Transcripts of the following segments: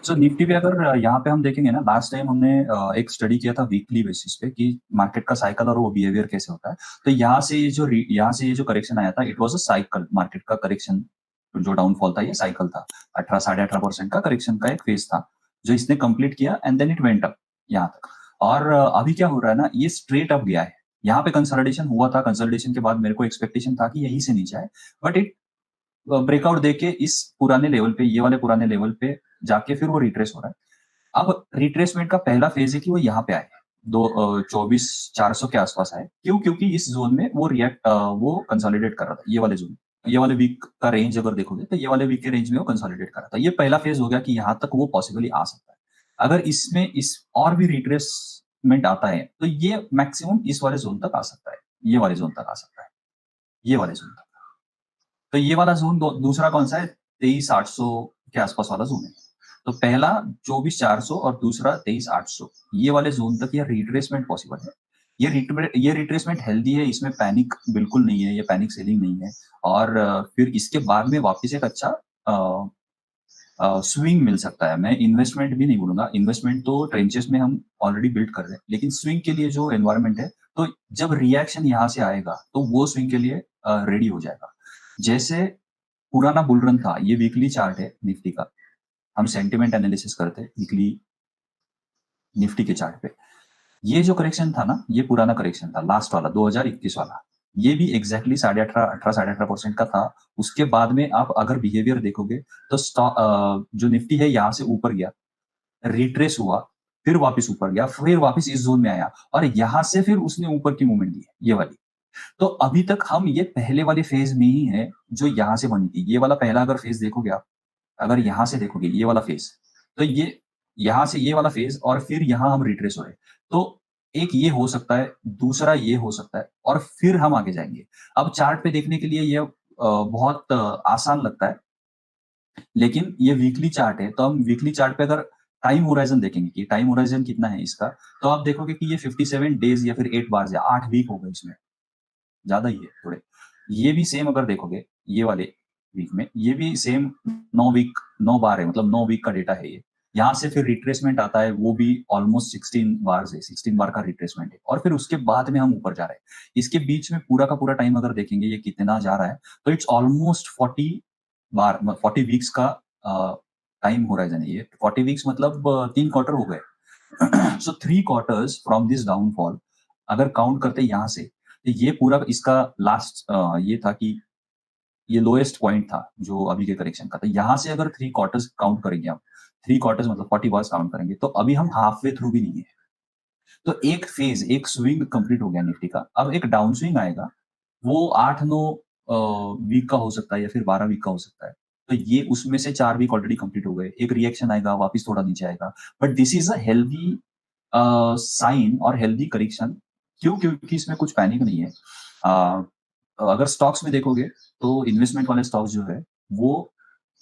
सो Nifty पे अगर यहाँ पे हम देखेंगे ना, लास्ट टाइम हमने एक स्टडी किया था वीकली बेसिस पे कि मार्केट का साइकिल और वो बिहेवियर कैसे होता है। तो यहाँ से ये जो करेक्शन आया था, it was a cycle. Market का करेक्शन जो डाउनफॉल था, ये साइकिल था। 18 साढ़े 18% का करेक्शन का एक फेज था जो इसने कंप्लीट किया, and then it went up यहाँ तक। और अभी क्या हो रहा है ना, ये स्ट्रेट अप गया है। यहाँ पे कंसोलिडेशन हुआ था, कंसोलिडेशन के बाद मेरे को एक्सपेक्टेशन था कि यहीं से नीचे आए, बट इट ब्रेकआउट देके इस पुराने लेवल पे, ये वाले पुराने लेवल पे जाके फिर वो रिट्रेस हो रहा है। अब रिट्रेसमेंट का पहला फेज है कि वो यहाँ पे आए, 24,400 के आसपास आए। क्यों? क्योंकि इस जोन में वो कंसोलिडेट कर रहा था, ये वाले जोन, ये वाले वीक का रेंज अगर देखोगे तो ये वाले वीक के रेंज में वो कंसोलिडेट कर रहा था। ये पहला फेज हो गया कि यहाँ तक वो पॉसिबली आ सकता है। अगर इसमें इस और भी रिट्रेसमेंट आता है तो ये मैक्सिमम इस वाले जोन तक आ सकता है, ये वाले जोन तक आ सकता है, ये वाले जोन तक। तो ये वाला जोन दूसरा कौन सा है? 23,800 के आसपास वाला जोन है। तो पहला 24,400 और दूसरा 23,800, ये वाले जोन तक ये रिट्रेसमेंट पॉसिबल है। ये रिट्रेसमेंट हेल्दी है, इसमें पैनिक बिल्कुल नहीं है, ये पैनिक सेलिंग नहीं है। और फिर इसके बाद में वापस एक अच्छा स्विंग मिल सकता है। मैं इन्वेस्टमेंट भी नहीं बोलूंगा, इन्वेस्टमेंट तो ट्रेंचेस में हम ऑलरेडी बिल्ड कर रहे हैं, लेकिन स्विंग के लिए जो एनवायरमेंट है, तो जब रिएक्शन यहाँ से आएगा तो वो स्विंग के लिए रेडी हो जाएगा। जैसे पुराना बुल रन था, ये वीकली चार्ट है निफ्टी का, हम सेंटिमेंट एनालिसिस करते हैं वीकली निफ्टी के चार्ट पे। ये जो करेक्शन था ना, ये पुराना करेक्शन था, लास्ट वाला 2021 वाला। ये भी एग्जैक्टली 18 साढ़े 18% का था। उसके बाद में आप अगर बिहेवियर देखोगे तो जो निफ्टी है यहाँ से ऊपर गया, रिट्रेस हुआ, फिर वापस ऊपर गया, फिर वापस इस जोन में आया, और यहाँ से फिर उसने ऊपर की मूवमेंट दी है, ये वाली। तो अभी तक हम ये पहले वाले फेज में ही है जो यहाँ से बनी थी। ये वाला पहला अगर फेज देखोगे आप, अगर यहाँ से देखोगे ये वाला फेज, तो ये यहाँ से ये वाला फेज, और फिर यहाँ हम रिट्रेस हो रहे। तो एक ये हो सकता है, दूसरा ये हो सकता है, और फिर हम आगे जाएंगे। अब चार्ट पे देखने के लिए ये बहुत आसान लगता है, लेकिन ये वीकली चार्ट है। तो हम वीकली चार्ट पे अगर टाइम होराइजन देखेंगे कि टाइम होराइजन कितना है इसका, तो आप देखोगे कि ये 57 डेज या फिर 8 बार या 8 वीक हो गए इसमें, ज्यादा ही है थोड़े। ये भी सेम अगर देखोगे ये वाले वीक में, ये भी सेम 9 बार है, मतलब 9 वीक का डेटा है ये। यहाँ से फिर रिट्रेसमेंट आता है, वो भी ऑलमोस्ट 16 बार है, 16 बार का रिट्रेसमेंट है, और फिर उसके बाद में हम ऊपर जा रहे हैं। इसके बीच में पूरा का पूरा टाइम अगर देखेंगे ये कितना जा रहा है, तो इट्स ऑलमोस्ट 40 बार, 40 वीक्स का टाइम होराइजन है ये। 40 वीक्स मतलब 3 क्वार्टर हो गए। सो 3 क्वार्टर्स फ्रॉम दिस डाउनफॉल अगर काउंट करते यहाँ से, तो ये पूरा इसका लास्ट ये था कि ये लोएस्ट पॉइंट था जो अभी के करेक्शन का था। यहाँ से अगर 3 क्वार्टर्स काउंट करेंगे हम, 3 क्वार्टर्स मतलब 40 बार्स काउंट करेंगे, तो अभी हम हाफ वे थ्रू भी नहीं है। तो एक फेज, एक स्विंग कंप्लीट हो गया निफ्टी का। अब एक डाउन स्विंग आएगा, वो 8-9 वीक का हो सकता है या फिर 12 वीक का हो सकता है। तो ये उसमें से 4 वीक ऑलरेडी कंप्लीट हो गए। एक रिएक्शन आएगा, वापस थोड़ा नीचे आएगा, but this is a healthy sign और हेल्दी करेक्शन। क्यों? क्योंकि इसमें कुछ पैनिक नहीं है। अगर स्टॉक्स में देखोगे तो इन्वेस्टमेंट वाले स्टॉक्स जो है वो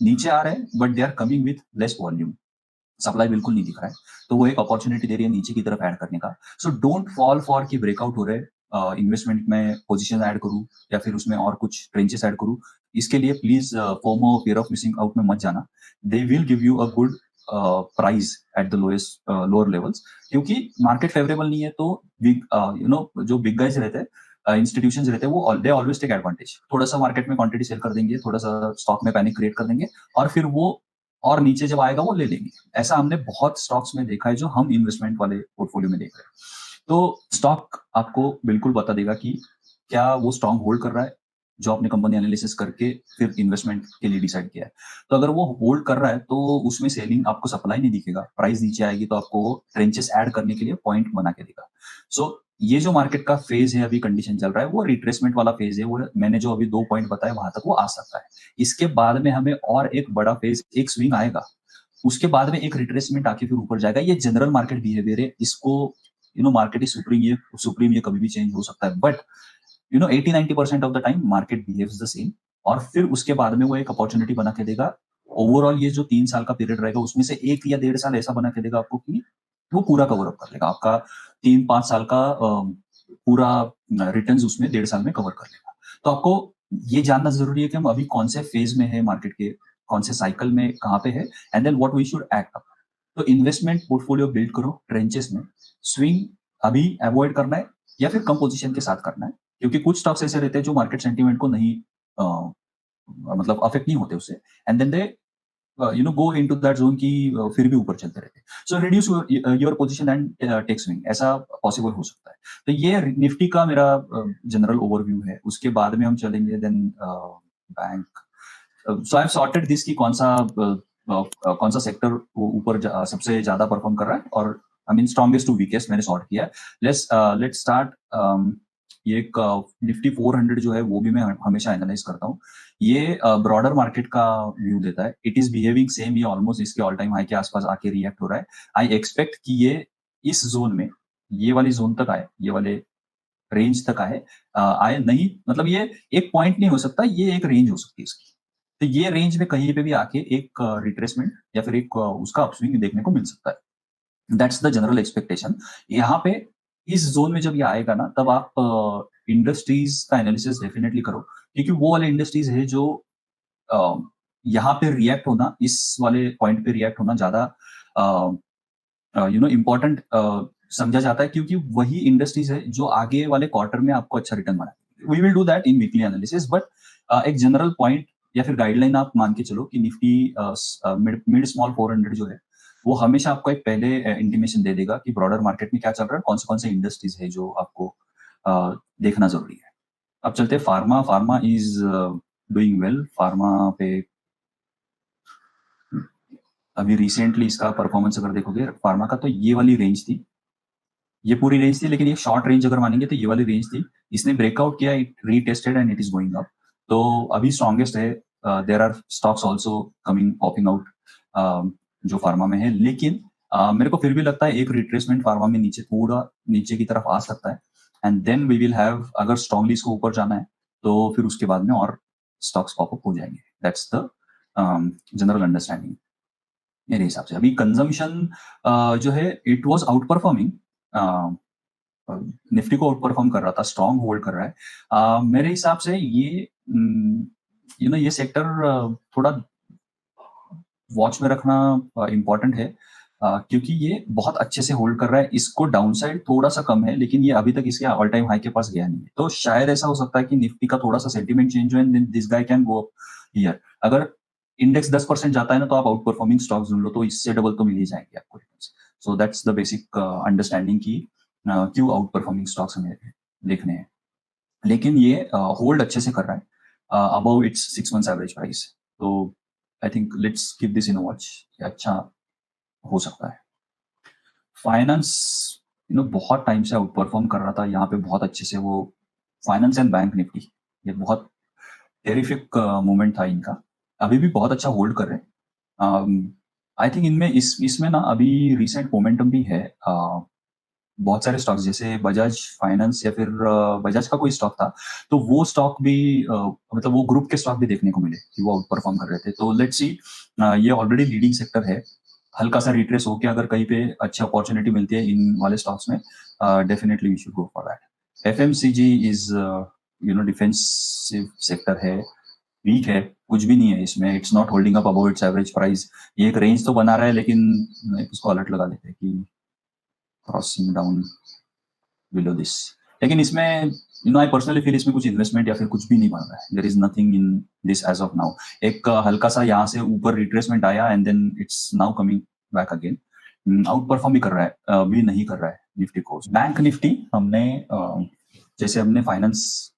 नीचे आ रहे हैं, but they are coming with less volume, supply बिल्कुल नहीं दिख रहा है। तो वो एक अपॉर्चुनिटी दे रही है नीचे की तरफ ऐड करने का। सो डोंट फॉल फॉर कि ब्रेकआउट हो रहे, इन्वेस्टमेंट में पोजीशन ऐड करूं या फिर उसमें और कुछ ट्रेंचेस ऐड करूं। इसके लिए please FOMO, fear of missing out में मत जाना। दे will give you a good price at the lowest lower levels. क्योंकि मार्केट फेवरेबल नहीं है तो बिग जो बिग गाइज रहते हैं, इंस्टीट्यूशंस रहते हैं, वो दे ऑलवेज टेक एडवांटेज। थोड़ा सा मार्केट में क्वांटिटी सेल कर देंगे, थोड़ा सा स्टॉक में पैनिक क्रिएट कर देंगे, और फिर वो और नीचे जब आएगा वो ले लेंगे। ऐसा हमने बहुत स्टॉक्स में देखा है जो हम इन्वेस्टमेंट वाले पोर्टफोलियो में देख रहे हैं। तो स्टॉक आपको बिल्कुल बता देगा कि क्या वो स्ट्रांग होल्ड कर रहा है, जो आपने कंपनी एनालिसिस करके फिर इन्वेस्टमेंट के लिए डिसाइड किया है। तो अगर वो होल्ड कर रहा है तो उसमें सेलिंग आपको सप्लाई नहीं दिखेगा, प्राइस नीचे आएगी तो आपको ट्रेंचेस ऐड करने के लिए पॉइंट बना के देगा। सो ये जो मार्केट का फेज है, अभी कंडीशन चल रहा है, वो रिट्रेसमेंट वाला फेज है। वो मैंने जो अभी 2 पॉइंट बताया वहां तक वो आ सकता है। इसके बाद में हमें और एक बड़ा फेज, एक स्विंग आएगा, उसके बाद में एक रिट्रेसमेंट आके फिर ऊपर जाएगा। ये जनरल मार्केट बिहेवियर है। इसको मार्केट इज सुप्रीम, ये कभी भी चेंज हो सकता है, but 80-90% of the time market behaves the same. और फिर उसके बाद में वो एक अपॉर्चुनिटी बना के देगा। ओवरऑल ये जो 3 साल का पीरियड रहेगा उसमें से 1 या 1.5 साल ऐसा बना के देगा आपको कि वो पूरा कवर अप कर लेगा आपका 3-5 साल का पूरा रिटर्न्स, उसमें 1.5 साल में कवर कर लेगा। तो आपको ये जानना जरूरी है कि हम अभी कौन से फेज में है मार्केट के, कौन से साइकिल में कहाँ पे है, and then what we should act up. तो इन्वेस्टमेंट पोर्टफोलियो बिल्ड करो ट्रेंचेस में, स्विंग अभी अवॉइड करना है या फिर कम पोजीशन के साथ करना है, क्योंकि कुछ स्टॉक्स ऐसे रहते हैं जो मार्केट सेंटीमेंट को नहीं मतलब अफेक्ट नहीं होते उससे, and then they go into that zone की फिर भी ऊपर चलते रहते हैं। So reduce your position and take swing, ऐसा पॉसिबल हो सकता है। तो ये निफ्टी का मेरा जनरल ओवरव्यू है। उसके बाद में हम चलेंगे then bank. So I have sorted this कि कौन सा सेक्टर ऊपर सबसे ज्यादा परफॉर्म कर रहा है, और I mean strongest to weakest मैंने सॉर्ट किया है। Let's start. ये एक निफ्टी 400 जो है वो भी मैं हमेशा एनालाइज करता हूँ। ये ब्रॉडर मार्केट का व्यू देता है। इट इज बिहेविंग सेम, ये ऑलमोस्ट इसके ऑल टाइम हाई के आसपास आके रिएक्ट हो रहा है। आई एक्सपेक्ट कि ये इस जोन में, ये वाली जोन तक आए, ये वाले रेंज तक आए। आए नहीं, मतलब ये एक पॉइंट नहीं हो सकता, ये एक रेंज हो सकती है इसकी। तो ये रेंज में कहीं पे भी आके एक रिट्रेसमेंट या फिर एक उसका अपस्विंग देखने को मिल सकता है। That's the general expectation. यहाँ पे इस जोन में जब ये आएगा ना, तब आप इंडस्ट्रीज का एनालिसिस डेफिनेटली करो, क्योंकि वो वाले इंडस्ट्रीज है जो यहाँ पे रिएक्ट होना, इस वाले पॉइंट पे रिएक्ट होना ज्यादा इम्पोर्टेंट समझा जाता है, क्योंकि वही इंडस्ट्रीज है जो आगे वाले क्वार्टर में आपको अच्छा रिटर्न बनाएगी। We will do that in weekly analysis, but एक जनरल पॉइंट या फिर गाइडलाइन आप मान के चलो कि निफ्टी मिड स्मॉल 400 जो है वो हमेशा आपको एक पहले इंटीमेशन दे देगा कि ब्रॉडर मार्केट में क्या चल रहा है, कौन से इंडस्ट्रीज है जो आपको देखना जरूरी है। अब चलते हैं pharma is doing well. Pharma पे अभी रिसेंटली इसका परफॉर्मेंस अगर देखोगे फार्मा का, तो ये वाली रेंज थी, ये पूरी रेंज थी, लेकिन ये शॉर्ट रेंज अगर मानेंगे तो ये वाली रेंज थी। इसने ब्रेकआउट किया, it retested and it is going up. तो अभी स्ट्रॉन्गेस्ट है। There are stocks also coming popping out जो फार्मा में है, लेकिन मेरे को फिर भी लगता है एक रिट्रेसमेंट फार्मा में नीचे थोड़ा नीचे की तरफ आ सकता है, and then we will have, अगर स्ट्रांगली इसको ऊपर जाना है तो फिर उसके बाद में और स्टॉक्स पॉपअप हो जाएंगे। दैट्स द जनरल अंडरस्टैंडिंग मेरे हिसाब से। अभी कंजम्पशन जो है it was out performing, Nifty को आउट परफॉर्म कर रहा था, स्ट्रॉन्ग होल्ड कर रहा है। मेरे हिसाब से ये ये सेक्टर थोड़ा वॉच में रखना इम्पोर्टेंट है, क्योंकि ये बहुत अच्छे से होल्ड कर रहा है। इसको डाउनसाइड थोड़ा सा कम है, लेकिन ये अभी तक इसके ऑल टाइम हाई के पास गया नहीं है। तो शायद ऐसा हो सकता है कि निफ्टी का थोड़ा सा सेंटीमेंट चेंज हो and this guy can go up here. अगर इंडेक्स 10% जाता है ना, तो आप आउट परफॉर्मिंग स्टॉक्स ढूंढ लो, तो इससे डबल तो मिल ही जाएंगे आपको। So that's the basic understanding की क्यों आउट परफॉर्मिंग स्टॉक्स हमें देखने हैं। लेकिन ये होल्ड अच्छे से कर रहा है above its 6 months average price. तो I think let's keep this in watch, अच्छा हो सकता है। फाइनेंस बहुत टाइम से आउट परफॉर्म कर रहा था, यहाँ पे बहुत अच्छे से वो फाइनेंस एंड बैंक निफ्टी, ये बहुत टेरिफिक मूवमेंट था इनका। अभी भी बहुत अच्छा होल्ड कर रहे हैं। आई थिंक इनमें इसमें ना अभी रिसेंट मोमेंटम भी है। बहुत सारे स्टॉक्स जैसे बजाज फाइनेंस या फिर बजाज का कोई स्टॉक था, तो वो स्टॉक भी मतलब वो ग्रुप के स्टॉक भी देखने को मिले कि वो आउट परफॉर्म कर रहे थे। तो लेट्स सी, ये ऑलरेडी लीडिंग सेक्टर है। हल्का सा रिट्रेस होकर अगर कहीं पे अच्छी अपॉर्चुनिटी मिलती है इन वाले स्टॉक्स में, definitely we should go for that. FMCG is defensive sector है, वीक है, कुछ भी नहीं है इसमें। It's not holding up above its average price. ये एक रेंज तो बना रहा है, लेकिन उसको अलर्ट लगा देते हैं कि क्रॉसिंग डाउन बिलो दिस। लेकिन इसमें आई पर्सनली फील इसमें कुछ इन्वेस्टमेंट या फिर कुछ भी नहीं बन रहा है। There is nothing in this as of now. एक हल्का सा यहाँ से ऊपर रिट्रेसमेंट आया and then it's now coming back again. Outperform भी कर रहा है, भी नहीं कर रहा है निफ्टी को। बैंक निफ्टी हमने जैसे हमने फाइनेंस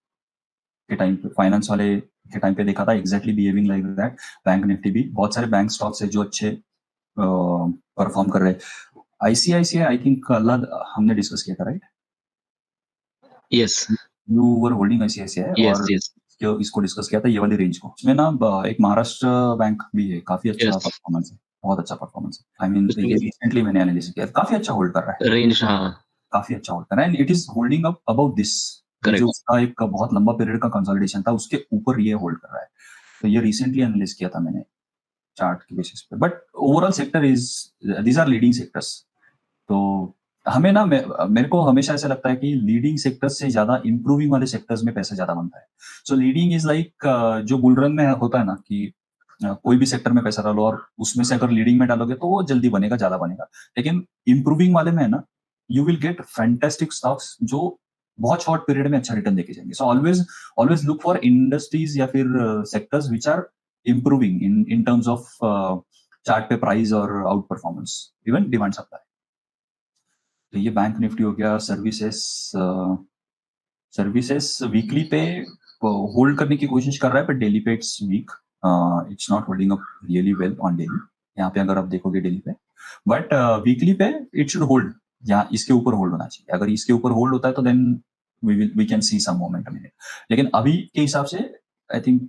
वाले के टाइम पे देखा था, exactly behaving like that bank Nifty भी। बहुत सारे बैंक स्टॉक्स है जो अच्छे परफॉर्म कर रहे हैं। आईसीआईसीआई आई थिंक कल हमने डिस्कस किया था, right? Yes, you were holding ICICI और इसको डिस्कस किया था, ये वाली रेंज को। इसमें ना एक महाराष्ट्र बैंक भी है, काफी अच्छा परफॉर्मेंस है, बहुत अच्छा परफॉर्मेंस है। आई मीन ये रिसेंटली मैंने एनालिसिस किया, काफी अच्छा होल्ड कर रहा है रेंज। हाँ, काफी अच्छा होल्ड कर रहा है and it is holding up about this. जो उसका एक बहुत लंबा पीरियड का कंसोलिडेशन था, उसके ऊपर ये होल्ड कर रहा है। तो ये रिसेंटली एनालिसिस किया था मैंने चार्ट के बेसिस पे। But overall sector is, these are leading sectors. तो हमें ना मेरे को हमेशा ऐसा लगता है कि लीडिंग सेक्टर्स से ज्यादा इंप्रूविंग वाले सेक्टर्स में पैसा ज्यादा बनता है। सो लीडिंग इज लाइक जो बुल रन में होता है ना कि कोई भी सेक्टर में पैसा डालो और उसमें से अगर लीडिंग में डालोगे तो वो जल्दी बनेगा, ज्यादा बनेगा। लेकिन इंप्रूविंग वाले में है ना, you will get fantastic stocks जो बहुत शॉर्ट पीरियड में अच्छा रिटर्न देके जाएंगे। So always always look for industries या फिर sectors which are improving in terms of chart पे प्राइस और outperformance, even demand supply. तो ये बैंक निफ्टी हो गया। सर्विसेस, सर्विसेस वीकली पे होल्ड करने की कोशिश कर रहा है, पर डेली पे it's weak, it's not holding up really well on daily. यहाँ पे अगर आप देखोगे डेली पे, बट वीकली पे इट शुड होल्ड, या इसके ऊपर होल्ड होना चाहिए। अगर इसके ऊपर होल्ड होता है तो then we can see some momentum in it. लेकिन अभी के हिसाब से I think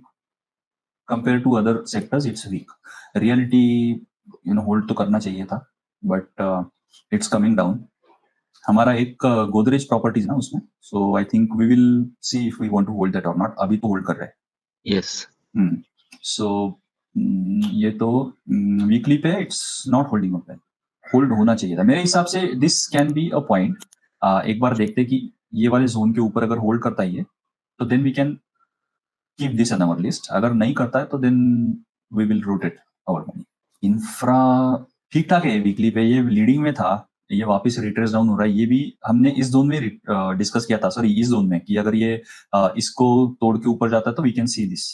compare to other sectors it's weak. Reality hold तो करना चाहिए था, बट इट्स कमिंग डाउन। हमारा एक गोदरेज प्रॉपर्टीज ना उसमें, so I think we will see if we want to hold that और नॉट। अभी तो होल्ड कर रहे हैं। यस। सो ये तो वीकली पे it's not holding up, hold होना चाहिए था मेरे हिसाब से। This can be a point. एक बार देखते कि ये वाले जोन के ऊपर अगर होल्ड करता ही है तो then we can keep this in our list. अगर नहीं करता है तो then we will rotate our money. Infra ठीक ठाक है वीकली पे, ये लीडिंग में था, ये वापस रिट्रेस डाउन हो रहा है। ये भी हमने इस जोन में डिस्कस किया था, सॉरी इस जोन में, कि अगर ये इसको तोड़ के ऊपर जाता है तो वी कैन सी दिस।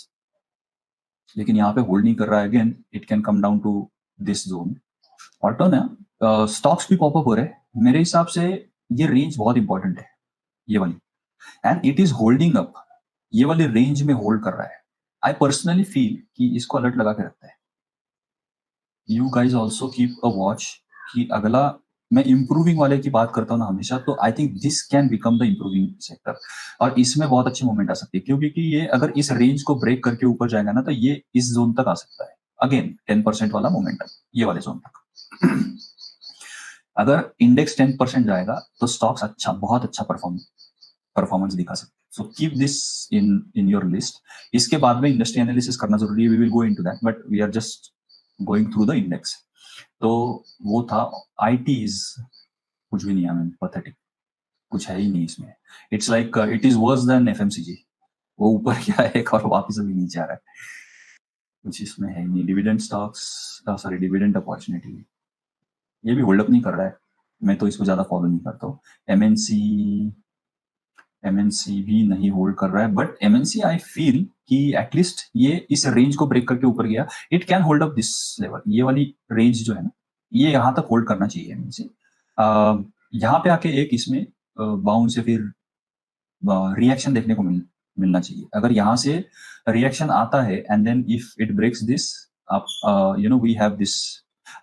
लेकिन यहाँ पे होल्ड नहीं कर रहा है, again it can come down to this zone. Auto ना स्टॉक्स भी पॉपअप हो रहे हैं। मेरे हिसाब से ये रेंज बहुत इंपॉर्टेंट है, ये वाली, and it is holding up. ये वाली रेंज में होल्ड कर रहा है। आई पर्सनली फील कि इसको अलर्ट लगा के रखता है। You guys also keep a watch कि अगला, मैं इंप्रूविंग वाले की बात करता हूँ ना हमेशा, तो I think this can become the improving sector, और इसमें बहुत अच्छी मूवमेंट आ सकती है, क्योंकि ये अगर इस रेंज को ब्रेक करके ऊपर जाएगा ना तो ये इस जोन तक आ सकता है। अगेन 10% वाला मोमेंटम ये वाले जोन तक। अगर इंडेक्स 10% जाएगा तो स्टॉक्स अच्छा, बहुत अच्छा परफॉर्मेंस दिखा सकते हैं। So keep this in your list. इसके बाद में इंडस्ट्री एनालिसिस करना जरूरी है, we will go into that, but we are just going through the index. तो वो था आईटीज, कुछ भी नहीं है, पैथेटिक, कुछ है ही नहीं इसमें। It's like it is worse than FMCG. वो ऊपर गया है और वापस अभी नीचे आ रहा है, कुछ इसमें है ही नहीं। Dividend stocks, sorry dividend opportunity, ये भी होल्ड अप नहीं कर रहा है। मैं तो इसको ज्यादा फॉलो नहीं करता हूँ। एमएनसी भी नहीं होल्ड कर रहा है, बट एमएनसी आई फील कि एटलीस्ट ये इस रेंज को ब्रेक करके ऊपर गया, it can hold up this level. ये वाली रेंज जो है ना, ये यहाँ तक होल्ड करना चाहिए एमएनसी। यहाँ पे आके एक इसमें बाउंस या फिर रिएक्शन देखने को मिलना चाहिए। अगर यहाँ से रिएक्शन आता है and then if it breaks this आप, we have this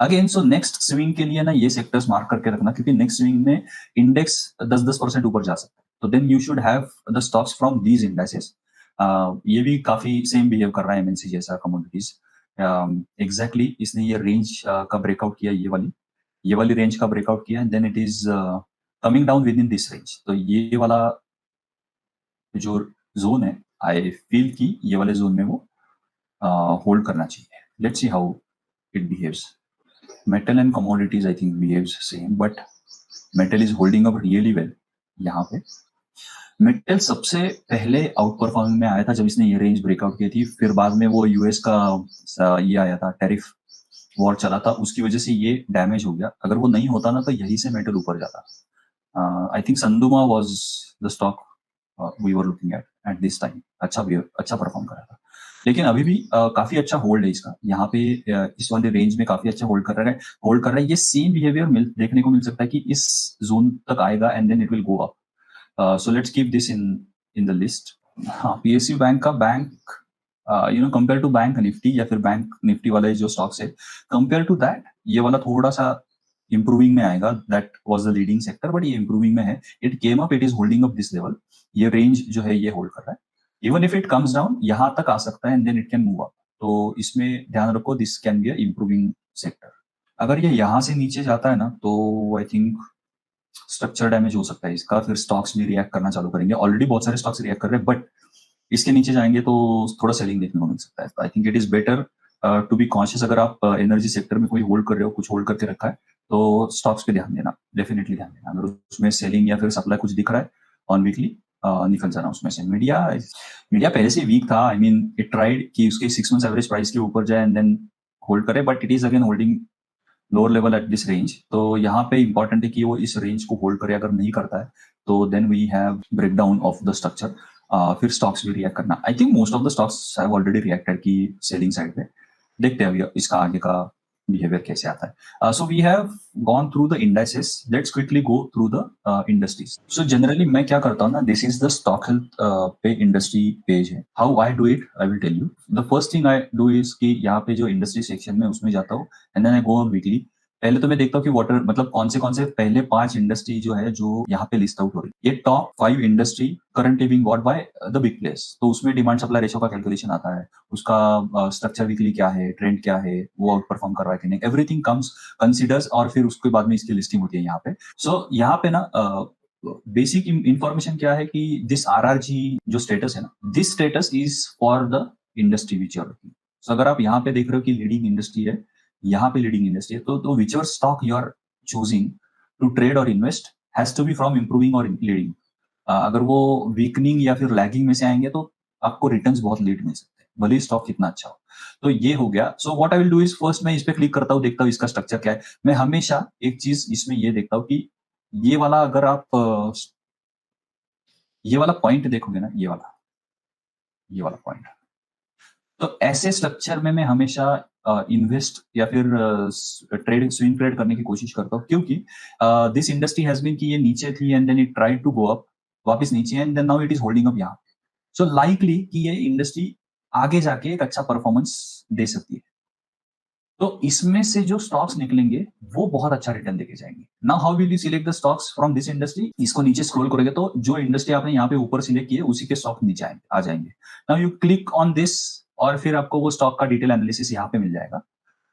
again. So next swing के लिए ना ये सेक्टर्स मार्क करके रखना, क्योंकि नेक्स्ट स्विंग में इंडेक्स 10% ऊपर जा सकता है, तो then you should have the stocks from these indexes. ये भी काफी सेम बिहेव कर रहा है एमएनसी जैसा, कमोडिटीज एग्जैक्टली। इसने ये रेंज का ब्रेकआउट किया, ये वाली रेंज का ब्रेकआउट किया, and then it is coming down within this range. तो ये वाला जो जोन है, आई फील कि ये वाले जोन में वो होल्ड करना चाहिए। Let's see how it behaves. Metal and commodities I think behaves same, but metal is holding up really well. यहाँ पे मेटल सबसे पहले आउट परफॉर्मिंग में आया था जब इसने ये रेंज ब्रेकआउट की थी। फिर बाद में वो यूएस का ये आया था, टैरिफ वॉर चला था, उसकी वजह से ये डैमेज हो गया। अगर वो नहीं होता ना तो यही से मेटल ऊपर जाता। आई थिंक संदुमा was the stock we were looking at this time. अच्छा परफॉर्म कर रहा था, लेकिन अभी भी काफी अच्छा होल्ड है इसका। यहाँ पे इस वाले रेंज में काफी अच्छा होल्ड कर रहा है। ये सेम बिहेवियर देखने को मिल सकता है कि इस जोन तक आएगा and then it will go up. So let's keep this in the list. हाँ, पीएसयू बैंक का कंपेयर टू बैंक निफ्टी या फिर बैंक निफ्टी वाले जो स्टॉक्स है, कंपेयर टू दैट ये वाला थोड़ा सा इंप्रूविंग में आएगा। That was the leading sector, but ये इंप्रूविंग में है। It came up, it is holding up this level. ये रेंज जो है ये होल्ड कर रहा है। Even if it comes down यहाँ तक आ सकता है and then it can move up. तो इसमें ध्यान रखो, this can be a improving sector. अगर ये यहाँ से नीचे जाता है ना तो आई थिंक स्ट्रक्चर डैमेज हो सकता है इसका। फिर स्टॉक्स भी रिएक्ट करना चालू करेंगे। ऑलरेडी बहुत सारे स्टॉक्स रिएक्ट कर रहे हैं, बट इसके नीचे जाएंगे तो थोड़ा सेलिंग देखने को मिल सकता है। I think it is better to be conscious. अगर आप एनर्जी सेक्टर में कोई होल्ड कर रहे हो, कुछ होल्ड करके रखा है, तो स्टॉक्स पे ध्यान देना, डेफिनेटली ध्यान देना। अगर उसमें सेलिंग या फिर सप्लाई कुछ दिख रहा है ऑन वीकली, निकल जाना उसमें से। मीडिया पहले से वीक था, आई मीन इट ट्राइड कि उसके 6 मंथ्स एवरेज प्राइस के ऊपर जाए एंड देन होल्ड करे, but it is again holding lower level at this range. तो यहाँ पे इंपॉर्टेंट है कि वो इस रेंज को होल्ड करे, अगर नहीं करता है तो then we have break down of the structure, फिर स्टॉक्स भी रिएक्ट करना। I think most of the stocks have already reacted की सेलिंग साइड पे। देखते हैं अभी इसका आगे का बिहेवियर कैसे आता है। So we have gone through the indices, let's quickly go through the industries. So generally मैं क्या करता हूँ ना, this is the stock health पे इंडस्ट्री पेज है। How I do it, I will tell you. The first thing I do is कि यहाँ पे जो इंडस्ट्री सेक्शन में उसमें जाता हूँ and then I go weekly. पहले तो मैं देखता हूँ कि वाटर मतलब कौन से पहले 5 इंडस्ट्री जो है जो यहाँ पे लिस्ट आउट हो रही है। ये top 5 industry currently being bought by the big players. तो उसमें डिमांड सप्लाई रेशो का कैलकुलेशन आता है, उसका स्ट्रक्चर वीकली क्या है, ट्रेंड क्या है, वो आउट परफॉर्म कर रहा है कि नहीं, एवरीथिंग कम्स कंसिडर्स, और फिर उसके बाद में इसकी लिस्टिंग होती है यहाँ पे। सो यहाँ पे ना बेसिक इंफॉर्मेशन क्या है कि दिस आरआरजी जो स्टेटस है ना, this status is for the industry which you are looking. So अगर आप यहाँ पे देख रहे हो कि लीडिंग इंडस्ट्री है, यहाँ पे लीडिंग इंडस्ट्री है, तो whichever stock you are choosing to trade और invest has to be from improving और लीडिंग। अगर वो वीकनिंग या फिर लैगिंग में से आएंगे तो आपको रिटर्न्स बहुत लेट मिल सकते हैं, भले ही स्टॉक कितना अच्छा हो। तो ये हो गया। So what I will do is first मैं इस पे क्लिक करता हूँ, देखता हूँ इसका स्ट्रक्चर क्या है। मैं हमेशा एक चीज इसमें ये देखता हूँ कि ये वाला अगर आप ये वाला पॉइंट देखोगे ना, ये वाला पॉइंट, तो ऐसे स्ट्रक्चर में मैं हमेशा इन्वेस्ट या फिर ट्रेड स्विंग ट्रेड करने की कोशिश करता हूँ, क्योंकि दिस इंडस्ट्री हैज बीन कि ये नीचे थी and then it tried to go up, वापस नीचे and then now it is holding up यहाँ। सो लाइकली कि ये इंडस्ट्री आगे जाके एक अच्छा परफॉर्मेंस दे सकती है। तो इसमें से जो स्टॉक्स निकलेंगे वो बहुत अच्छा रिटर्न देके जाएंगे। Now how will you select the stocks from this industry? इसको नीचे स्क्रॉल करोगे तो जो इंडस्ट्री आपने यहाँ पे ऊपर सिलेक्ट की है उसी के स्टॉक नीचे आ जाएंगे। Now you click on this और फिर आपको वो स्टॉक का डिटेल एनालिसिस यहाँ पे मिल जाएगा,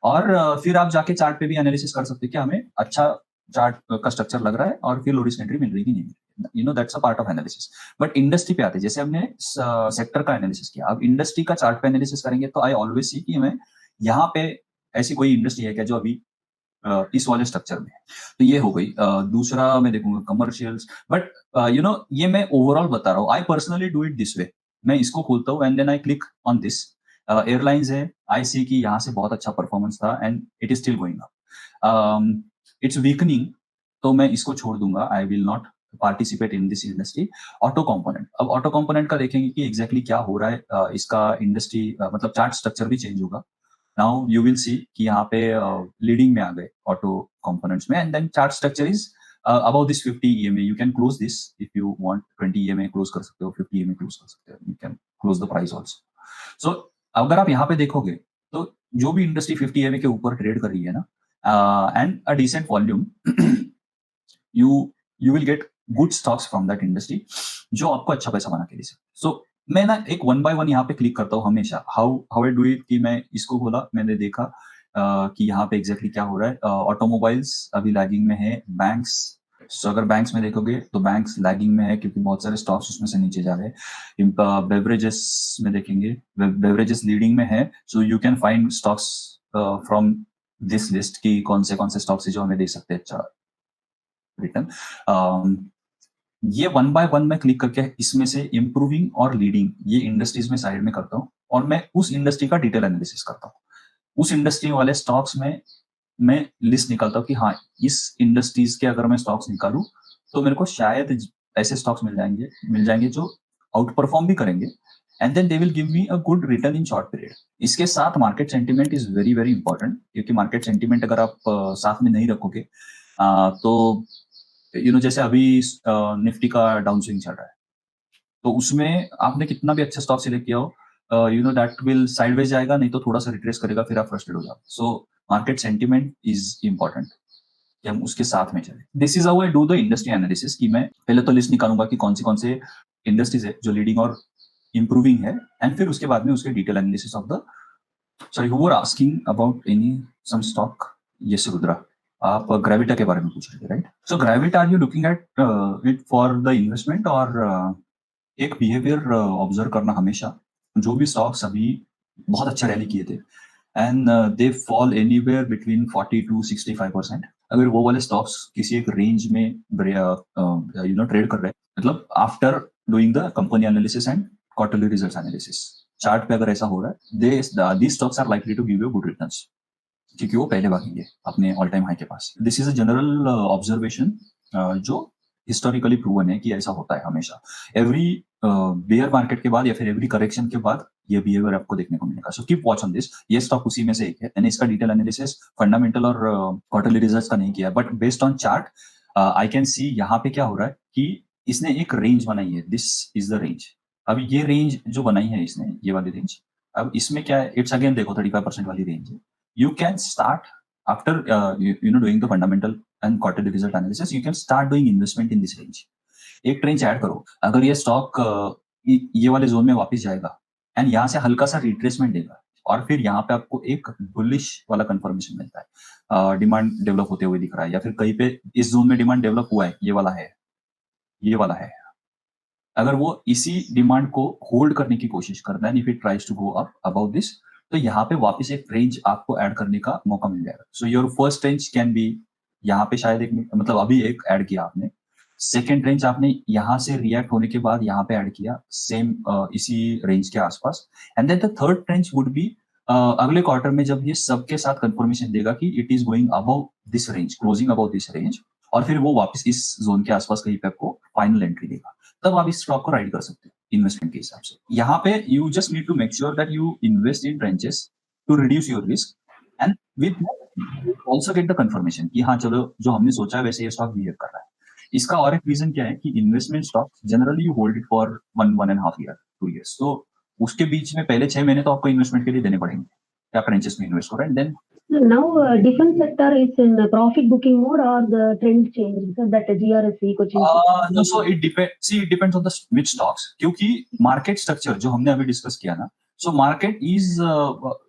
और फिर आप जाके चार्ट पे भी एनालिसिस कर सकते हैं कि हमें अच्छा चार्ट का स्ट्रक्चर लग रहा है और फिर लोरिस एंट्री मिल रही है कि नहीं। You know that's a part of analysis. But industry पे आते हैं, जैसे हमने सेक्टर का एनालिसिस किया, अब इंडस्ट्री का चार्ट पे एनालिसिस करेंगे तो आई ऑलवेज सी कि हमें यहाँ पे ऐसी कोई इंडस्ट्री है क्या जो अभी इस वाले स्ट्रक्चर में है। तो ये हो गई। दूसरा मैं देखूंगा कमर्शियल्स, बट यू नो ये मैं ओवरऑल बता रहा हूँ। I personally do it this way, मैं इसको खोलता हूँ and then I click on this. Airlines है, आई सी कि यहाँ से बहुत अच्छा परफॉर्मेंस था and it is still going up. It's weakening, तो मैं इसको छोड़ दूंगा, I will not participate in this industry. Auto component, अब ऑटो कंपोनेंट का देखेंगे कि एग्जैक्टली क्या हो रहा है। इसका इंडस्ट्री मतलब चार्ट स्ट्रक्चर भी चेंज होगा। नाउ यू विल सी कि यहाँ पे लीडिंग में आ गए ऑटो कंपोनेंट्स में, and then chart structure is about this 50 EMA। You can close this if you want. 20 EMA close कर सकते हो, 50 EMA क्लोज कर सकते हो, you can close the price also. So अगर आप यहाँ पे देखोगे तो जो भी इंडस्ट्री 50 EMA के ऊपर ट्रेड कर रही है ना and a decent volume, you will get good stocks from that industry जो आपको अच्छा पैसा बना के दे सकते। सो मैं ना एक 1 by 1 यहाँ पे क्लिक करता हूँ हमेशा। हाउ आई डू इट कि मैं इसको खोला, मैंने देखा कि यहाँ पे एग्जैक्टली क्या हो रहा है। ऑटोमोबाइल्स अभी लैगिंग में है, बैंक्स। सो अगर बैंक्स में देखोगे तो बैंक्स लैगिंग में है क्योंकि बहुत सारे स्टॉक्स उसमें से नीचे जा रहे हैं। बेवरेजेस में देखेंगे, बेवरेजेस लीडिंग में है। So you can find stocks from this list की कौन से स्टॉक्स है जो हमें दे सकते हैं अच्छा रिटर्न। ये 1 by 1 में क्लिक करके इसमें से इंप्रूविंग और लीडिंग ये इंडस्ट्रीज में साइड में करता हूँ, और मैं उस इंडस्ट्री का डिटेल एनालिसिस करता हूँ। उस इंडस्ट्री वाले स्टॉक्स में मैं लिस्ट निकालता हूँ कि हाँ, इस इंडस्ट्रीज के अगर मैं स्टॉक्स निकालूं तो मेरे को शायद ऐसे स्टॉक्स मिल जाएंगे जो आउट परफॉर्म भी करेंगे, and then they will give me a good return in short period. इसके साथ market sentiment is very very important, क्योंकि मार्केट सेंटीमेंट अगर आप साथ में नहीं रखोगे तो यू नो जैसे अभी निफ्टी का डाउन स्विंग चल रहा है, तो उसमें आपने कितना भी अच्छा स्टॉक सिलेक्ट किया हो, you know that will sideways जाएगा, नहीं तो थोड़ा सा रिट्रेस करेगा, फिर आप फ्रस्ट्रेट हो जाओ। So market sentiment is important कि हम उसके साथ में चले। This is how I do the industry analysis कि मैं पहले तो लिस्ट निकालूंगा कि कौन से इंडस्ट्रीज है जो लीडिंग और इंप्रूविंग है, एंड फिर उसके बाद में उसके detail analysis of the sorry who were asking about any some stock. Yes Rudra, आप ग्रेविटा के बारे में पूछ रहे थे, right? So Gravita, are you looking at it for the investment और एक बिहेवियर ऑब्जर्व करना हमेशा। जो भी स्टॉक्स अभी बहुत अच्छा रैली किए थे and they fall anywhere between 40 to 65%, अगर वो वाले स्टॉक्स किसी एक रेंज में यू नो ट्रेड कर रहे हैं, मतलब after doing the company analysis and quarterly results analysis. Chart पे अगर ऐसा हो रहा है, these stocks are likely to give you good returns, क्योंकि वो पहले भागेंगे अपने ऑल टाइम हाई के पास। This is a general observation जो हिस्टोरिकली प्रूवन है कि ऐसा होता है हमेशा। एवरी बेयर मार्केट के बाद या फिर एवरी करेक्शन के बाद ये बिहेवियर आपको देखने को मिलेगा। So keep watch on this. ये स्टॉक उसी में से एक है। मैंने इसका डिटेल एनालिसिस फंडामेंटल और क्वार्टरली रिजल्ट्स का नहीं किया, but based on chart I can see यहाँ पे क्या हो रहा है कि इसने एक रेंज बनाई है। This is the range. अब ये रेंज जो बनाई है इसने, ये वाली रेंज, अब इसमें क्या है, इट्स अगेन देखो 35% वाली रेंज है। You can start after doing the fundamental and quarterly result analysis. You can start doing investment in this range. एक ट्रेंच ऐड करो। अगर ये स्टॉक ये वाले जोन में वापस जाएगा एंड यहाँ से हल्का सा रिट्रेसमेंट देगा और फिर यहाँ पे आपको एक बुलिश वाला कंफर्मेशन मिलता है, डिमांड डेवलप होते हुए दिख रहा है, या फिर कहीं पे इस जोन में डिमांड डेवलप हुआ है, ये वाला है, ये वाला है। अगर वो इसी डिमांड को होल्ड करने की कोशिश करता है, if it tries to go up about this, तो यहाँ पे वापस एक रेंज आपको ऐड करने का मौका मिल जाएगा। So your first range can be यहाँ पे शायद एक, मतलब अभी एक ऐड किया आपने, सेकेंड रेंज आपने यहाँ से रिएक्ट होने के बाद यहाँ पे ऐड किया सेम इसी रेंज के आसपास, and then the third range would be अगले क्वार्टर में जब ये सबके साथ कंफर्मेशन देगा कि it is going about this range, closing about this range, और फिर वो वापस इस जोन के आसपास कहीं पे आपको फाइनल एंट्री देगा, तब आप इस स्टॉक को राइड कर सकते हो इन्वेस्टमेंट के हिसाब से। यहाँ पे you just need to make sure that you invest in tranches to reduce your risk and with also get the confirmation कि हाँ चलो जो हमने सोचा है वैसे ये स्टॉक बिहेव कर रहा है। इसका और एक रीजन क्या है कि investment stock generally you hold it for 1.5 year 2 years, तो उसके बीच में पहले 6 महीने तो आपको इन्वेस्टमेंट के लिए देने पड़ेगे कि आप ट्रेंचेस में इन्वेस्ट करो, and then Now, defense sector is in profit booking mode or the trend changing, so that GRSE को change? No, so it depends on the which stocks, क्योंकि मार्केट स्ट्रक्चर जो हमने अभी डिस्कस किया ना, so market is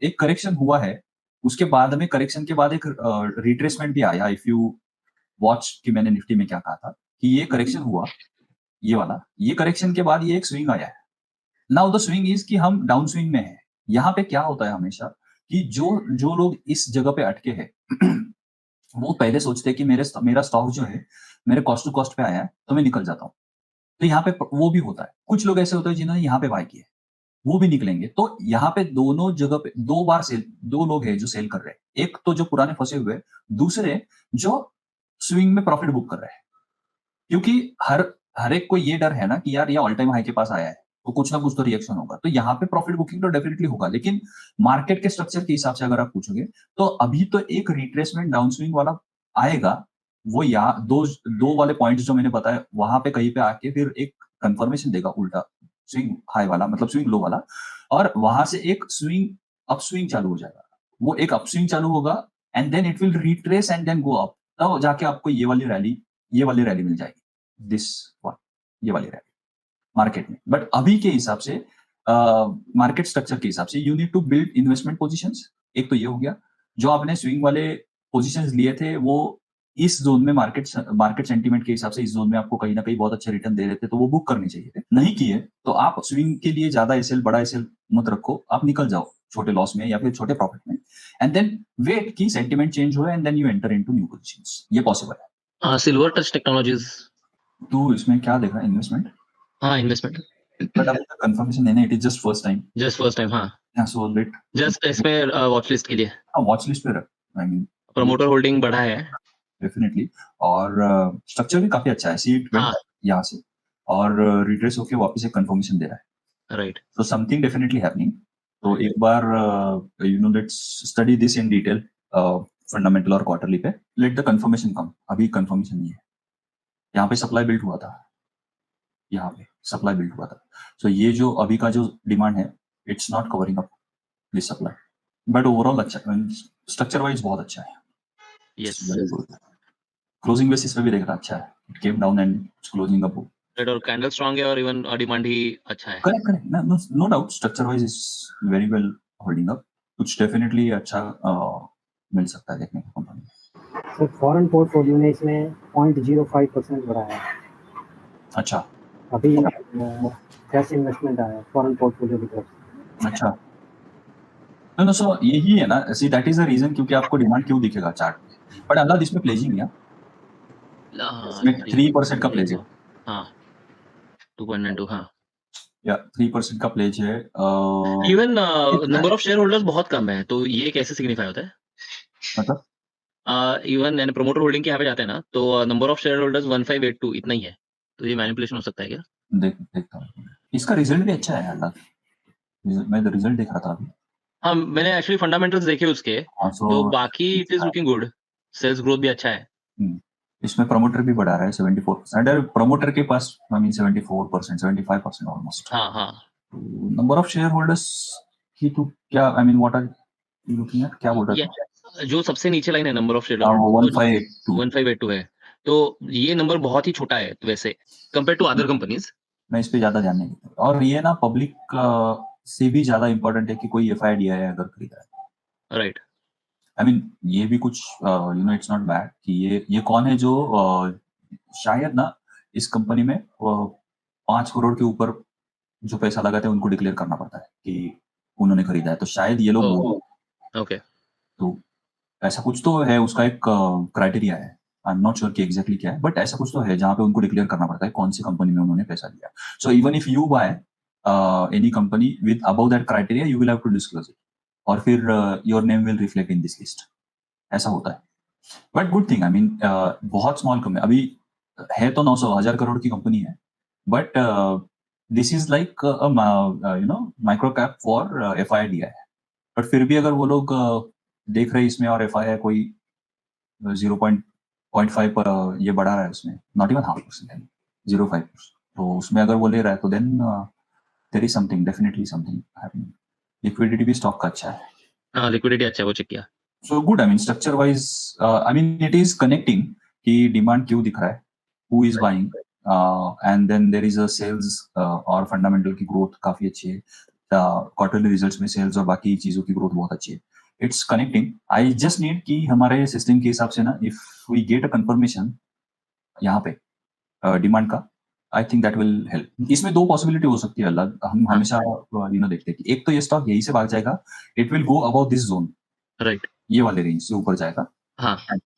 एक correction हुआ है, उसके बाद में करेक्शन के बाद एक रिट्रेसमेंट भी आया। इफ यू वॉच कि मैंने निफ्टी में क्या कहा था कि ये करेक्शन हुआ, ये वाला, ये करेक्शन के बाद ये एक स्विंग आया है। नाउ द स्विंग इज कि हम डाउन स्विंग में है। यहाँ पे क्या होता है हमेशा कि जो लोग इस जगह पे अटके हैं वो पहले सोचते हैं कि मेरा स्टॉक जो है मेरे कॉस्ट टू कॉस्ट पे आया है तो मैं निकल जाता हूँ, तो यहाँ पे वो भी होता है। कुछ लोग ऐसे होते हैं जिन्होंने यहाँ पे बाय किया है, वो भी निकलेंगे। तो यहाँ पे दोनों जगह पे दो बार सेल, दो लोग हैं जो सेल कर रहे हैं, एक तो जो पुराने फंसे हुए, दूसरे जो स्विंग में प्रॉफिट बुक कर रहे हैं, क्योंकि हर एक को ये डर है ना कि यार ये ऑल टाइम हाई के पास आया है तो कुछ ना कुछ तो रिएक्शन होगा, तो यहाँ पे प्रॉफिट बुकिंग तो डेफिनेटली होगा। लेकिन मार्केट के स्ट्रक्चर के हिसाब से अगर आप पूछोगे तो अभी तो एक रिट्रेसमेंट डाउन स्विंग वाला आएगा, वो यहाँ दो वाले पॉइंट्स जो मैंने बताया वहां पे कहीं पे आके फिर एक कंफर्मेशन देगा उल्टा स्विंग हाई वाला, मतलब स्विंग लो वाला, और वहां से एक स्विंग अप स्विंग चालू हो जाएगा। वो एक अप स्विंग चालू होगा and then it will retrace and then go up, तब जाके आपको ये वाली रैली मिल जाएगी, दिस वन, ये वाली रैली मार्केट में। बट अभी के हिसाब से मार्केट स्ट्रक्चर के हिसाब से you need to build investment positions. एक तो ये हो गया, जो आपने स्विंग वाले पोजीशंस लिए थे वो इस जोन में मार्केट सेंटीमेंट के हिसाब से इस जोन में आपको कहीं ना कहीं बहुत अच्छे रिटर्न दे रहे थे, तो वो बुक करने चाहिए थे। नहीं किए तो आप स्विंग के लिए ज्यादा एसएल बड़ा एसएल मत रखो, आप निकल जाओ छोटे लॉस में या फिर छोटे प्रॉफिट में, एंड देन वेट की सेंटीमेंट चेंज हो and then you enter into new positions. ये पॉसिबल है। सिल्वर टच टेक्नोलॉजीज, तू इसमें क्या देखा इन्वेस्टमेंट? हाँ इन्वेस्टमेंट, बट अभी तक कंफर्मेशन नहीं है, it is just first time. हाँ सो लेट जस्ट इसमें वॉच लिस्ट के लिए, वॉच लिस्ट पे रख। आई मीन प्रमोटर होल्डिंग बढ़ा है डेफिनेटली, और स्ट्रक्चर भी काफी अच्छा है। सीट यहाँ से और रिट्रेस होके वापस एक कंफर्मेशन दे रहा है, right, so something definitely happening. तो एक बार let's study this in detail, fundamental और क्वार्टरली पे, लेट द कंफर्मेशन कम। अभी कंफर्मेशन नहीं है, यहाँ पे सप्लाई बिल्ड हुआ था, यहाँ पे सप्लाई बिल्ड हुआ था, सो ये जो अभी का जो डिमांड है it's not covering up this supply, but overall अच्छा, स्ट्रक्चर वाइज बहुत अच्छा है। यस, क्लोजिंग बेसिस पे भी देख रहा अच्छा है, it came down and it's closing up, red और कैंडल स्ट्रांग है और इवन डिमांड ही अच्छा है। Correct, no doubt structure wise is very well holding up, कुछ डेफिनेटली अच्छा मिल सकता है देखने को कंपनी। सर फॉरेन पोर्टफोलियो ने इसमें 0.05% बढ़ाया है। अच्छा, अभी कैश इन्वेस्टमेंट आया फॉरेन पोर्टफोलियो की तरफ। अच्छा, नो सो यही है ना, see that is the reason, क्योंकि आपको डिमांड क्यों दिखेगा चार्ट में, बट अल्लाह इसमें प्लेजिंग है, इसमें 3% का प्लेज है। हाँ 2.92 हाँ. या 3% का प्लेज है. Even number of share holders बहुत कम है, तो ये कैसे सिग्निफाई होता है? मतलब इवन यानी प्रमोटर होल्डिंग के यहाँ पे जाते हैं ना, तो नंबर ऑफ शेयर होल्डर्स 1582 इतना ही है, तो ये मैनिपुलेशन हो सकता है क्या? देखता हूँ. इसका रिजल्ट भी अच्छा है यार. मैं तो रिजल्ट देख रहा था अभी. हाँ, मैंने एक्चुअली फंडामेंटल्स देखे उसके, हाँ, तो बाकी it is looking good. Sales growth भी अच्छा है. इसमें प्रमोटर भी बढ़ा रहा है 74%. अरे प्रमोटर के पास आई मीन 74%, 75% ऑलमोस्ट. हाँ. नंबर ऑफ शेयर होल्डर्स की तो क्या I mean what are you looking at, क्या बोल रहे थे? जो सबसे नीचे लाइन है नंबर ऑफ शेयर 1582 है, तो ये नंबर बहुत ही छोटा है वैसे कंपेयर टू अदर कंपनीज. मैं इस पे ज्यादा जानने की. और ये ना पब्लिक से भी ज्यादा इंपॉर्टेंट है कि कोई FIDI अगर खरीदा है. राइट. आई मीन ये भी कुछ इट्स नॉट बैड कि ये कौन है जो शायद ना इस कंपनी में 5 करोड़ के ऊपर जो पैसा लगाते हैं उनको डिक्लेयर करना पड़ता है कि उन्होंने खरीदा है. तो शायद ये लोग ओके. तो ऐसा कुछ तो है, उसका एक क्राइटेरिया है. आई एम नॉट श्योर कि एग्जैक्टली क्या है, बट ऐसा कुछ तो है जहाँ पे उनको डिक्लेयर करना पड़ता है कौन सी कंपनी में उन्होंने पैसा दिया. So even if you buy any company with above that criteria you will have to disclose it, और फिर your name will reflect in this list. ऐसा होता है. But good thing I mean बहुत स्मॉल कंपनी अभी है तो 900,000 करोड़ की कंपनी है, but this is like micro cap for FIDI. बट फिर भी अगर वो लोग देख रहे इसमें और FII कोई 0.5 पर ये बढ़ा रहा है उसमें, नॉट इवन 0.5%, 0.5%, तो उसमें अगर वो ले रहा है तो then there is something, definitely something happening. Liquidity भी स्टॉक का अच्छा है. हाँ, लिक्विडिटी अच्छा है, वो चेक किया. So good, I mean structure wise, I mean it is connecting कि demand क्यों दिख रहा है, who is buying, and then there is a sales और fundamental की growth काफी अच्छी है. Quarterly results में sales और बाकी चीजों की growth बहुत अच्छी है. It's connecting. I just need कि हमारे system के हिसाब से ना if we get a confirmation यहाँ पे demand का, I think that will help. इसमें 2 possibility हो सकती है. हम हमेशा देखते हैं कि एक तो ये स्टॉक यही से भाग जाएगा, it will go above this zone. Right. ये वाले रेंज से ऊपर जाएगा. हाँ.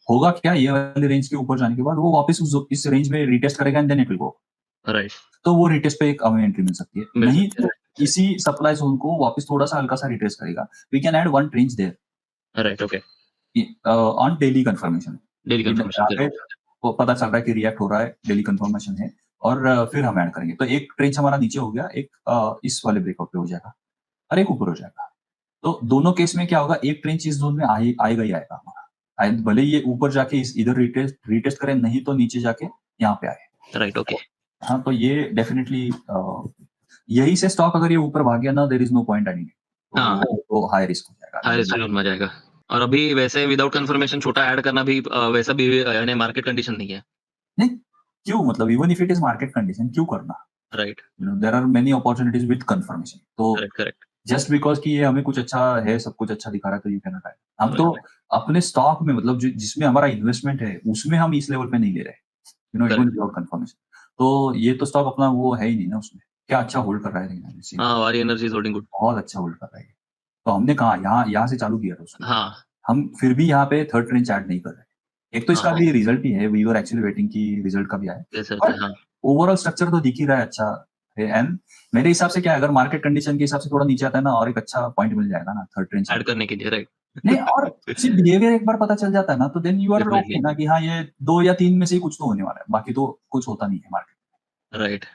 होगा क्या, ये वाले रेंज के ऊपर जाने के बाद वो वापस इस रेंज में रीटेस्ट करेगा and then it will go. Right. तो वो रीटेस्ट पे एक हमें एंट्री मिल सकती है. नहीं तो इसी सप्लाई जोन को वापस थोड़ा सा हल्का सा रीटेस्ट करेगा. We can add 1 range there. Right. Okay. On daily confirmation. वो पता चल रहा है कि रिएक्ट हो रहा है, डेली कंफर्मेशन है, और फिर हम ऐड करेंगे. तो एक रेंज हमारा नीचे हो गया, एक इस वाले ब्रेकआउट पे हो जाएगा और एक ऊपर हो जाएगा. तो दोनों केस में क्या होगा, एक ट्रेंच इस जोन में आएगा ही आएगा हमारा. भले ये ऊपर जाके इधर रीटेस्ट करें, नहीं तो नीचे जाके यहाँ पे आए. राइट. ओके. हाँ, तो ये डेफिनेटली यही से स्टॉक अगर ये ऊपर भाग गया ना, there is no point adding. तो हाई रिस्क हो जाएगा, हाई रिस्क जोन में जाएगा. और अभी वैसे विदाउट कंफर्मेशन छोटा ऐड करना भी वैसा भी यानी मार्केट कंडीशन नहीं है. नहीं, क्यों, मतलब even if it is market condition क्यों करना. Right. There are many opportunities with confirmation. तो करेक्ट. जस्ट बिकॉज कि ये हमें कुछ अच्छा है, सब कुछ अच्छा दिखा रहा है, तो यू कैन नॉट. हम तो अपने स्टॉक में, मतलब जिसमें हमारा इन्वेस्टमेंट है उसमें हम इस लेवल पे नहीं ले रहे, इवन विदाउट कंफर्मेशन. तो ये तो स्टॉक अपना वो है ही नहीं ना, उसमें क्या अच्छा होल्ड कर रहा है. हाँ, वारी एनर्जी इज होल्डिंग गुड, बहुत अच्छा होल्ड कर रहा है. तो हमने कहा यहाँ से चालू किया था उसको. हाँ. हम फिर भी यहाँ पे थर्ड ट्रेंच ऐड नहीं कर रहे. एक तो इसका भी रिजल्ट ही है, वी वर एक्चुअली वेटिंग की रिजल्ट का भी आए. ओवरऑल स्ट्रक्चर तो दिख ही रहा है अच्छा है. एंड मेरे हिसाब से क्या है, अगर मार्केट कंडीशन के हिसाब से थोड़ा नीचे आता है ना, और एक अच्छा पॉइंट मिल जाएगा ना थर्ड ट्रेंच ऐड करने के लिए. राइट. नहीं, और सिर्फ बिहेवियर एक बार पता चल जाता है ना, तो देन यू आर ओके ना कि हाँ ये 2 या 3 में से ही कुछ तो होने वाला है, बाकी तो कुछ होता नहीं है मार्केट. राइट.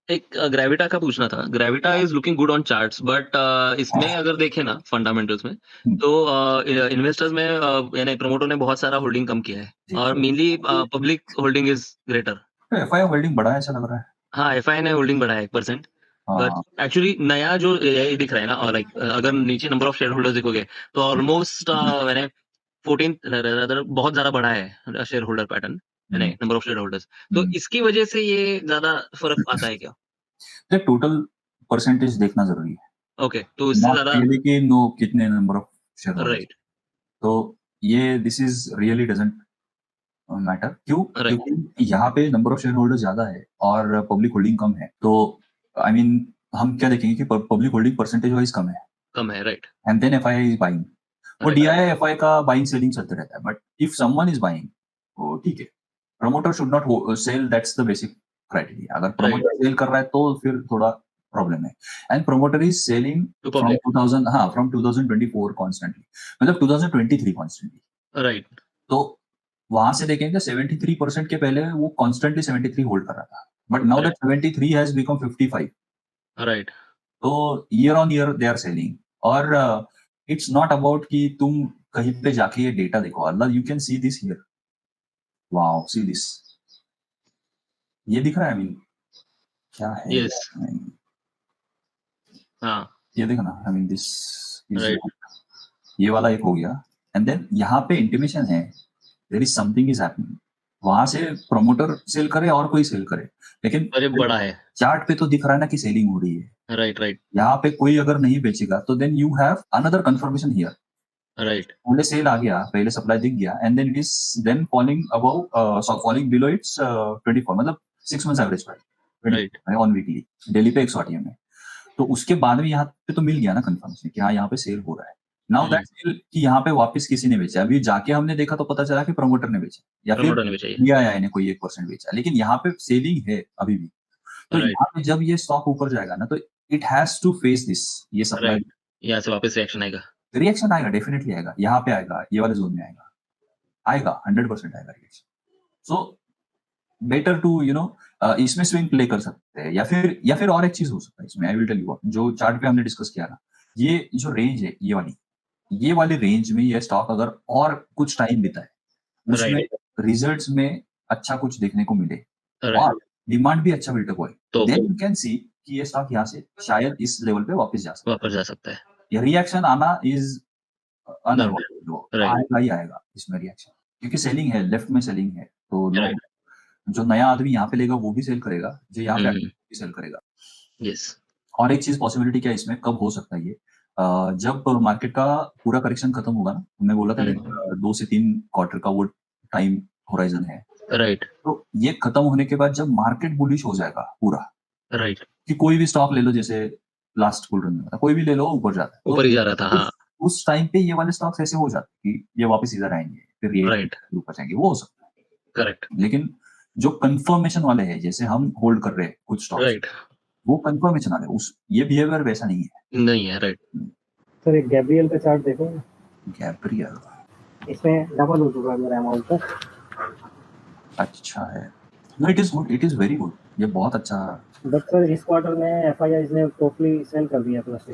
एक ग्रेविटा का पूछना था. Gravita is looking good on charts, but इसमें अगर देखें ना फंडामेंटल्स में, तो इन्वेस्टर्स में यानी प्रमोटर ने बहुत सारा होल्डिंग कम किया है, और mainly public holding is greater. FI holding बढ़ा है, ऐसा लग रहा है. हाँ, एफआई ने होल्डिंग बढ़ा है 1%, बट एक्चुअली नया जो ये दिख रहा है ना, और लाइक अगर नीचे नंबर ऑफ शेयर होल्डर्स देखोगे तो ऑलमोस्ट 14 बहुत ज्यादा बढ़ा है share holder pattern, number of share holders. तो इसकी वजह से ये ज्यादा फर्क आता है क्या? टोटल परसेंटेज देखना जरूरी है. ओके, तो इससे ज्यादा कि नो कितने number of share holders. Right. तो ये this is really doesn't matter. क्यों? क्योंकि यहाँ पे नंबर ऑफ शेयर होल्डर ज्यादा है और पब्लिक होल्डिंग कम है. तो आई मीन हम क्या देखेंगे कि पब्लिक होल्डिंग परसेंटेज वाइज कम है. Right. And then FI is buying. वो डीआई एफआई का बाइंग सेलिंग चलते रहता है. But if someone is buying, वो ठीक है. Promoter should not sell, that's the basic criteria. अगर प्रमोटर सेल कर रहा है तो फिर थोड़ा प्रॉब्लम है। And promoter is selling to from public 2000 हाँ फ्रॉम 2024 कॉन्स्टेंटली, मतलब 2023 कॉन्स्टेंटली। राइट तो वहां से देखेंगे 73% के पहले वो कॉन्स्टेंटली 73 होल्ड कर रहा था, but now that 73 has become 55। Right तो year on year they are selling. और इट्स नॉट अबाउट कि तुम कहीं पे जाके ये डेटा देखो, अल्लाह you can see this here, wow see this, ये दिख रहा है। आई मीन क्या है ये? यस I mean, हाँ ये देखो ना, आई मीन दिस राइट ये वाला एक हो गया। एंड देन यहाँ पे इंटीमेशन है there is something is happening. वहां से प्रमोटर सेल करे और कोई सेल करे, लेकिन अरे बड़ा है चार्ट पे तो दिख रहा है ना कि सेलिंग हो रही है। राइट राइट यहाँ पे कोई अगर नहीं बेचेगा तो then you have another confirmation here. Right पहले सेल आ गया, पहले सप्लाई दिख गया, and then it is then falling above falling below its 24, मतलब 6 months average price right on weekly daily पे 108 में। तो उसके बाद में यहाँ पे तो मिल गया ना कंफर्मेशन कि हाँ यहाँ पे सेल हो रहा है। नाउ दैट सेल कि यहाँ पे वापस किसी ने बेचा, अभी जाके हमने देखा तो पता चला कि प्रमोटर ने बेचा या फिर प्रमोटर ने भी चाहिए DII ने कोई 1% बेचा, लेकिन यहाँ पे सेलिंग है अभी भी। तो राइट यहाँ पे जब ये स्टॉक ऊपर जाएगा ना तो it has to face this, ये सप्लाई राइट यहाँ से वापस रिएक्शन आएगा रिएक्शन आएगा, डेफिनेटली आएगा, यहाँ पे आएगा, ये वाले जोन में आएगा, आएगा 100% आएगा reaction. So better to you know इसमें स्विंग प्ले कर सकते हैं, या फिर और एक चीज हो सकता है इसमें। आई विल टेल यू जो चार्ट पे हमने डिस्कस किया ना, ये जो रेंज है ये वाली रेंज में ये स्टॉक अगर और कुछ टाइम बिता है, उसमें रिजल्ट्स में अच्छा कुछ देखने को मिले और डिमांड भी अच्छा बिल्टअप होए, तो देन यू कैन सी कि ये स्टॉक यहाँ से शायद इस लेवल पे वापस जा सकता है। ये रिएक्शन आना इज आएगा ही आएगा इसमें रिएक्शन, क्योंकि सेलिंग है, लेफ्ट में सेलिंग है, तो लोग जो नया आदमी यहाँ पे लेगा वो भी सेल करेगा, जो यहाँ पे भी सेल करेगा। यस और एक चीज पॉसिबिलिटी क्या है इसमें, कब हो सकता है ये, जब मार्केट का पूरा करेक्शन खत्म होगा ना, हमने बोला था 2 से 3 क्वार्टर का वो टाइम होराइजन है, राइट तो ये खत्म होने के बाद जब मार्केट बुलिश हो जाएगा पूरा, राइट कि कोई भी स्टॉक ले लो, जैसे लास्ट बुल रन में कोई भी ले लो ऊपर जाता है, ऊपर ही जा रहा था हाँ, उस टाइम पे ये वाले स्टॉक्स ऐसे हो जाते हैं कि ये वापस इधर आएंगे, फिर ये ऊपर जाएंगे, वो हो सकता है। करेक्ट। लेकिन जो कंफर्मेशन वाले हैं, जैसे हम होल्ड कर रहे हैं कुछ स्टॉक्स, राइट, वो कंफर्मेशन वाले, उस ये बिहेवियर वैसा नहीं है। राइट। सर एक गैब्रियल का चार्ट देखो, गैब्रियल इसमें डबल हो चुका है मेरा अमाउंट का। अच्छा है, no it is very good, ये बहुत अच्छा। बट सर इस क्वार्टर में FIIs ने टोटली सेल कर दिया प्लस।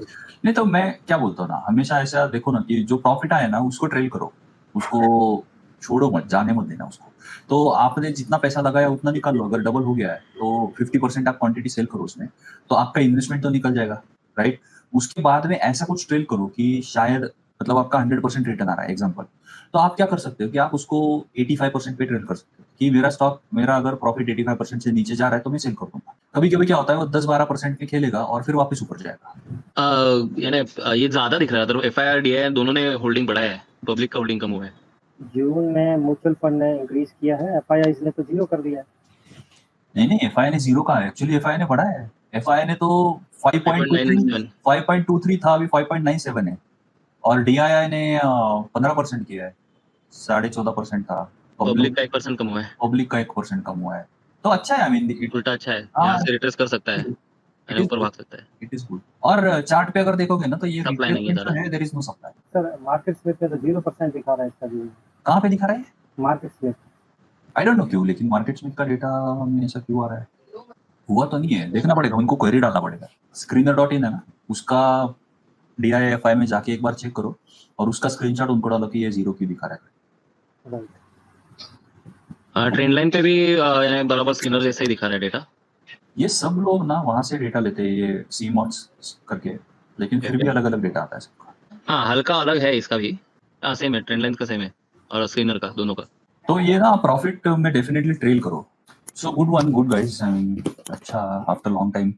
नहीं तो मैं क्या बोलता हूँ ना, हमेशा ऐसा देखो ना कि जो प्रॉफिट आए ना उसको ट्रेल करो, उसको छोड़ो मत, जाने मत देना उसको। तो आपने जितना पैसा लगाया उतना निकाल लो, अगर डबल हो गया है तो 50% आप क्वांटिटी सेल करो उसमें, तो आपका इन्वेस्टमेंट तो निकल जाएगा, राइट। उसके बाद में ऐसा कुछ ट्रेल करो कि शायद मतलब आपका 100% रिटर्न आ रहा है एग्जांपल, तो आप क्या कर सकते हो कि आप उसको 85% पे ट्रेल कर सकते हो कि मेरा अगर प्रॉफिट 85% से नीचे जा रहा है तो मैं सेल कर दूंगा। कभी कभी क्या होता है वो 10-12% में खेलेगा और फिर वापस ऊपर जाएगा। यानी ये ज्यादा दिख रहा है, तो FII DII दोनों ने होल्डिंग बढ़ाया है, पब्लिक का होल्डिंग कम हुआ है। जून में म्यूचुअल फंड ने इंक्रीज किया है, FIIs ने तो जीरो कर दिया है। नहीं FII ने जीरो कहा है, एक्चुअली FII ने बढ़ा है। FII ने तो 5.23 था, अभी 5.97 है, और DII ने 15% किया है, 14.5% था। पब्लिक का 1% कम हुआ है, पब्लिक का 1% कम हुआ है, तो अच्छा है। आई मीन उल्टा अच्छा है, यहाँ से रिट्रेस कर सकता है, ऊपर भाग सकता है। It is good. और चार्ट पे अगर देखोगे ना तो ये सप्लाई नहीं है, there is no supply. Sir MarketSmith पे तो 0% दिखा रहा है इसका व्यू। कहाँ पे दिखा रहा है market Smith? I don't know क्यों, लेकिन मार्केट स्मिथ का डेटा में ऐसा क्यों आ रहा है, हुआ तो नहीं है, देखना पड़ेगा, उनको क्वेरी डालना पड़ेगा। screener.in है ना, उसका DII FI में जाके एक बार चेक करो और उसका स्क्रीनशॉट उनको डालो कि ये जीरो क्यों दिखा रहा है। ट्रेंड लाइन पे भी बराबर स्क्रीनर जैसा ही दिखा रहा है डेटा। ये सब लोग ना वहां से डेटा लेते हैं, ये CMOS करके, लेकिन फिर भी अलग अलग डेटा आता है सबका। हाँ, हल्का अलग है इसका भी, सेम है, ट्रेंड लाइन का सेम है और स्क्रीनर का, दोनों का। तो ये ना प्रॉफिट में डेफिनेटली ट्रेल करो। सो गुड गाइस, अच्छा आफ्टर लॉन्ग टाइम